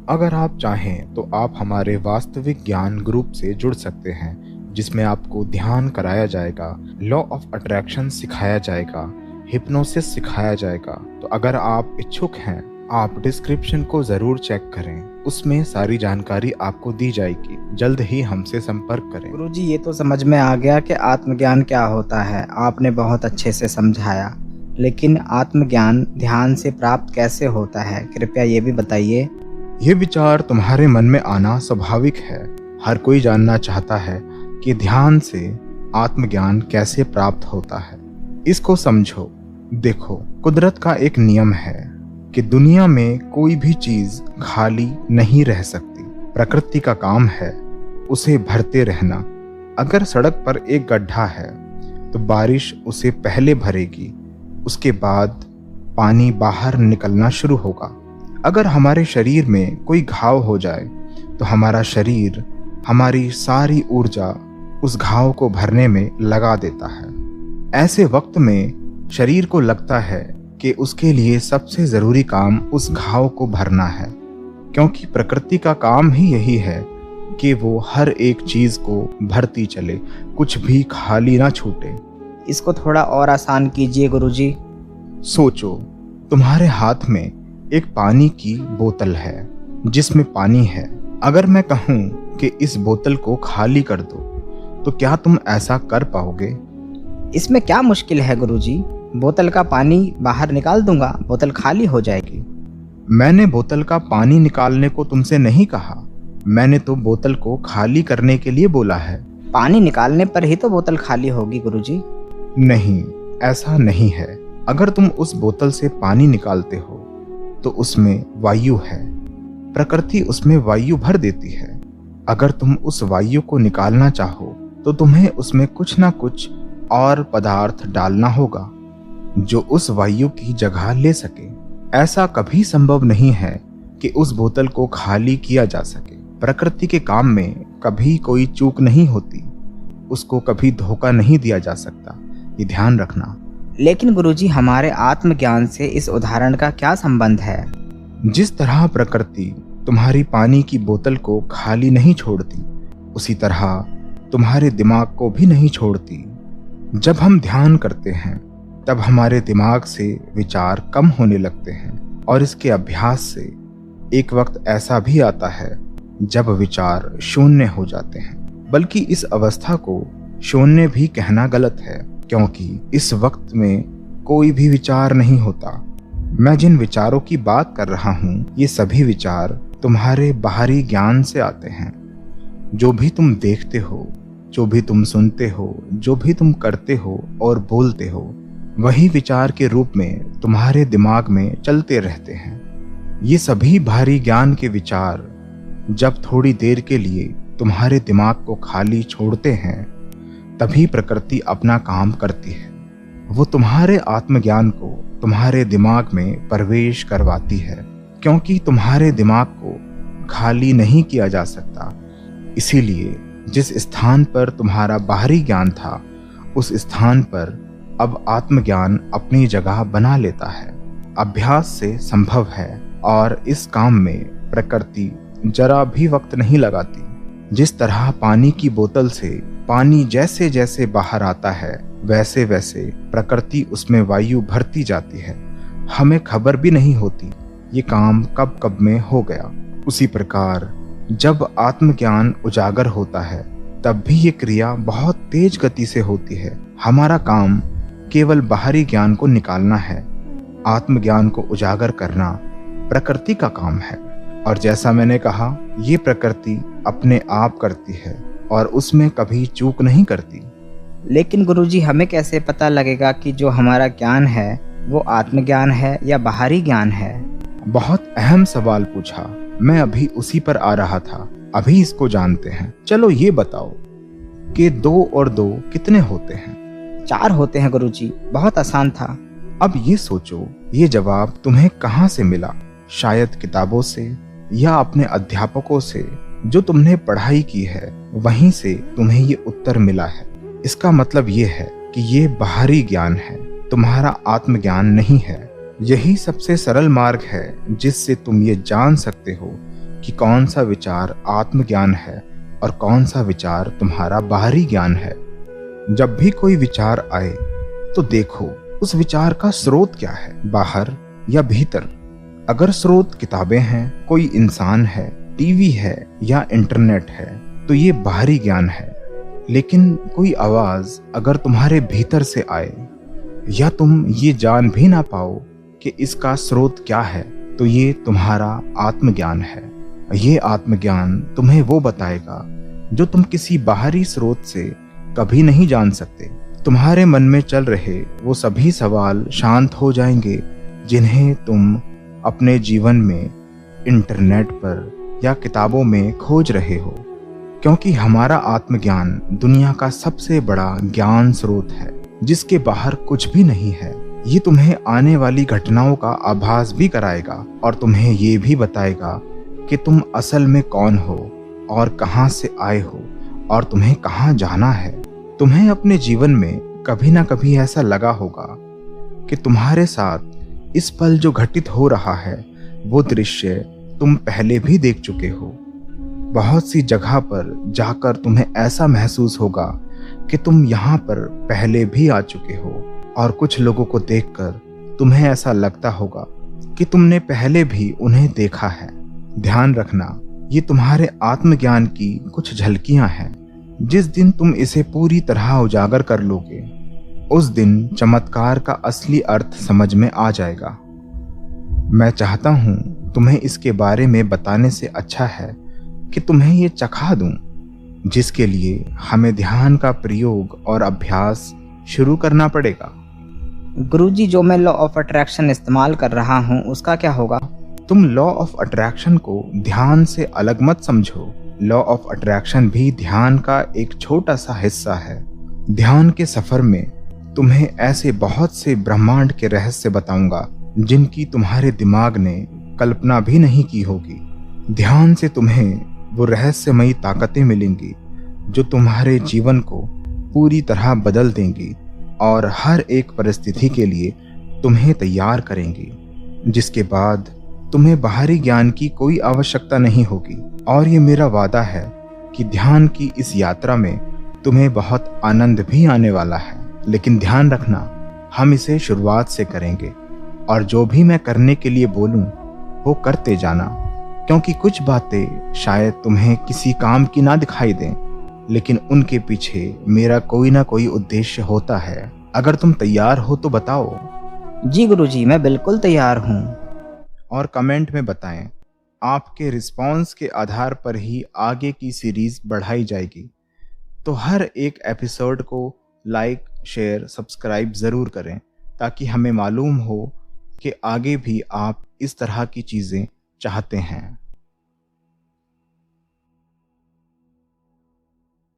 अगर आप चाहें तो आप हमारे वास्तविक ज्ञान ग्रुप से जुड़ सकते हैं, जिसमें आपको ध्यान कराया जाएगा, लॉ ऑफ अट्रैक्शन सिखाया जाएगा, हिप्नोसिस सिखाया जाएगा। तो अगर आप इच्छुक हैं, आप डिस्क्रिप्शन को ज़रूर चेक करें, उसमें सारी जानकारी आपको दी जाएगी। जल्द ही हमसे संपर्क करें। गुरुजी, ये तो समझ में आ गया कि आत्मज्ञान क्या होता है। आपने बहुत अच्छे से समझाया, लेकिन आत्मज्ञान ध्यान से प्राप्त कैसे होता है, कृपया ये भी बताइए। ये विचार तुम्हारे मन में आना स्वाभाविक है। हर कोई जानना चाहता है कि ध्यान से आत्मज्ञान कैसे प्राप्त होता है। इसको समझो। देखो, कुदरत का एक नियम है कि दुनिया में कोई भी चीज खाली नहीं रह सकती। प्रकृति का काम है उसे भरते रहना। अगर सड़क पर एक गड्ढा है तो बारिश उसे पहले भरेगी, उसके बाद पानी बाहर निकलना शुरू होगा। अगर हमारे शरीर में कोई घाव हो जाए तो हमारा शरीर हमारी सारी ऊर्जा उस घाव को भरने में लगा देता है। ऐसे वक्त में शरीर को लगता है कि उसके लिए सबसे ज़रूरी काम उस घाव को भरना है, क्योंकि प्रकृति का काम ही यही है कि वो हर एक चीज़ को भरती चले, कुछ भी खाली ना छूटे। इसको थोड़ा और आसान कीजिए गुरुजी। सोचो, तुम्हारे हाथ में एक पानी की बोतल है जिसमें पानी है। अगर मैं कहूं कि इस बोतल को खाली कर दो, तो क्या तुम ऐसा कर पाओगे? इसमें क्या मुश्किल है गुरुजी? बोतल का पानी बाहर निकाल दूंगा, बोतल खाली हो जाएगी। मैंने बोतल का पानी निकालने को तुमसे नहीं कहा, मैंने तो बोतल को खाली करने के लिए बोला है। पानी निकालने पर ही तो बोतल खाली होगी गुरुजी। नहीं, ऐसा नहीं है। अगर तुम उस बोतल से पानी निकालते हो तो उसमें वायु है, प्रकृति उसमें वायु भर देती है। अगर तुम उस वायु को निकालना चाहो तो तुम्हें उसमें कुछ ना कुछ और पदार्थ डालना होगा जो उस वायु की जगह ले सके। ऐसा कभी संभव नहीं है कि उस बोतल को खाली किया जा सके। प्रकृति के काम में कभी कोई चूक नहीं होती, उसको कभी धोखा नहीं दिया जा सकता, ये ध्यान रखना। लेकिन गुरुजी, हमारे आत्मज्ञान से इस उदाहरण का क्या संबंध है? जिस तरह प्रकृति तुम्हारी पानी की बोतल को खाली नहीं छोड़ती, उसी तरह तुम्हारे दिमाग को भी नहीं छोड़ती। जब हम ध्यान करते हैं तब हमारे दिमाग से विचार कम होने लगते हैं, और इसके अभ्यास से एक वक्त ऐसा भी आता है जब विचार शून्य हो जाते हैं। बल्कि इस अवस्था को शून्य भी कहना गलत है, क्योंकि इस वक्त में कोई भी विचार नहीं होता। मैं जिन विचारों की बात कर रहा हूँ, ये सभी विचार तुम्हारे बाहरी ज्ञान से आते हैं। जो भी तुम देखते हो, जो भी तुम सुनते हो, जो भी तुम करते हो और बोलते हो, वही विचार के रूप में तुम्हारे दिमाग में चलते रहते हैं। ये सभी बाहरी ज्ञान के विचार जब थोड़ी देर के लिए तुम्हारे दिमाग को खाली छोड़ते हैं, तभी प्रकृति अपना काम करती है। वो तुम्हारे आत्मज्ञान को तुम्हारे दिमाग में प्रवेश करवाती है, क्योंकि तुम्हारे दिमाग को खाली नहीं किया जा सकता। इसीलिए जिस स्थान पर तुम्हारा बाहरी ज्ञान था, उस स्थान पर अब आत्मज्ञान अपनी जगह बना लेता है। अभ्यास से संभव है, और इस काम में प्रकृति जरा भी वक्त नहीं लगाती। जिस तरह पानी की बोतल से पानी जैसे जैसे बाहर आता है, वैसे वैसे प्रकृति उसमें वायु भरती जाती है। हमें खबर भी नहीं होती ये काम कब कब में हो गया। उसी प्रकार जब आत्मज्ञान उजागर होता है, तब भी ये क्रिया बहुत तेज गति से होती है। हमारा काम केवल बाहरी ज्ञान को निकालना है, आत्मज्ञान को उजागर करना प्रकृति का काम है। और जैसा मैंने कहा, ये प्रकृति अपने आप करती है और उसमें कभी चूक नहीं करती। लेकिन गुरुजी, हमें कैसे पता लगेगा कि जो हमारा ज्ञान है वो आत्मज्ञान है या बाहरी ज्ञान है? बहुत अहम सवाल पूछा, मैं अभी उसी पर आ रहा था। अभी इसको जानते हैं। चलो ये बताओ कि 2 और 2 कितने होते हैं? 4 होते हैं गुरुजी। बहुत आसान था। अब ये सोचो, ये जवाब तुम्हें कहाँ से मिला? शायद किताबों से या अपने अध्यापकों से जो तुमने पढ़ाई की है, वहीं से तुम्हें ये उत्तर मिला है। इसका मतलब ये है कि ये बाहरी ज्ञान है, तुम्हारा आत्मज्ञान नहीं है। यही सबसे सरल मार्ग है जिससे तुम ये जान सकते हो कि कौन सा विचार आत्मज्ञान है और कौन सा विचार तुम्हारा बाहरी ज्ञान है। जब भी कोई विचार आए तो देखो उस विचार का स्रोत क्या है, बाहर या भीतर। अगर स्रोत किताबें हैं, कोई इंसान है, टीवी है या इंटरनेट है तो ये बाहरी ज्ञान है। लेकिन कोई आवाज अगर तुम्हारे भीतर से आए या तुम ये जान भी ना पाओ कि इसका स्रोत क्या है तो ये तुम्हारा आत्मज्ञान है। ये आत्मज्ञान तुम्हें वो बताएगा जो तुम किसी बाहरी स्रोत से कभी नहीं जान सकते। तुम्हारे मन में चल रहे वो सभी सवाल शांत हो जाएंगे जिन्हें तुम अपने जीवन में इंटरनेट पर या किताबों में खोज रहे हो, क्योंकि हमारा आत्मज्ञान दुनिया का सबसे बड़ा ज्ञान स्रोत है जिसके बाहर कुछ भी नहीं है। ये तुम्हें आने वाली घटनाओं का आभास भी कराएगा और तुम्हें ये भी बताएगा कि तुम असल में कौन हो और कहां से आए हो और तुम्हें कहां जाना है। तुम्हें अपने जीवन में कभी ना कभी ऐसा लगा होगा कि तुम्हारे साथ इस पल जो घटित हो रहा है वो दृश्य तुम पहले भी देख चुके हो। बहुत सी जगह पर जाकर तुम्हें ऐसा महसूस होगा कि तुम यहाँ पर पहले भी आ चुके हो और कुछ लोगों को देखकर तुम्हें ऐसा लगता होगा कि तुमने पहले भी उन्हें देखा है। ध्यान रखना, ये तुम्हारे आत्मज्ञान की कुछ झलकियां हैं। जिस दिन तुम इसे पूरी तरह उजागर कर लोगे उस दिन चमत्कार का असली अर्थ समझ में आ जाएगा। मैं चाहता हूं तुम्हें इसके बारे में बताने से अच्छा है कि तुम्हें ये चखा दूं, जिसके लिए हमें ध्यान का प्रयोग और अभ्यास शुरू करना पड़ेगा। गुरुजी, जो मैं लॉ ऑफ अट्रैक्शन इस्तेमाल कर रहा हूँ उसका क्या होगा? तुम लॉ ऑफ अट्रैक्शन को ध्यान से अलग मत समझो। लॉ ऑफ अट्रैक्शन भी ध्यान का एक छोटा सा हिस्सा है। ध्यान के सफर में तुम्हें ऐसे बहुत से ब्रह्मांड के रहस्य बताऊंगा जिनकी तुम्हारे दिमाग ने कल्पना भी नहीं की होगी। ध्यान से तुम्हें वो रहस्यमयी ताकतें मिलेंगी जो तुम्हारे जीवन को पूरी तरह बदल देंगी और हर एक परिस्थिति के लिए तुम्हें तैयार करेंगी, जिसके बाद तुम्हें बाहरी ज्ञान की कोई आवश्यकता नहीं होगी। और ये मेरा वादा है कि ध्यान की इस यात्रा में तुम्हें बहुत आनंद भी आने वाला है। लेकिन ध्यान रखना, हम इसे शुरुआत से करेंगे और जो भी मैं करने के लिए बोलूं वो करते जाना, क्योंकि कुछ बातें शायद तुम्हें किसी काम की ना दिखाई दें, लेकिन उनके पीछे मेरा कोई ना कोई उद्देश्य होता है। अगर तुम तैयार हो तो बताओ। जी गुरुजी, मैं बिल्कुल तैयार हूँ। और कमेंट में बताएं। आपके रिस्पॉन्स के आधार पर ही आगे की सीरीज बढ़ाई जाएगी। तो हर एक एपिसोड को लाइक, शेयर, सब्सक्राइब ज़रूर करें ताकि हमें मालूम हो कि आगे भी आप इस तरह की चीज़ें चाहते हैं।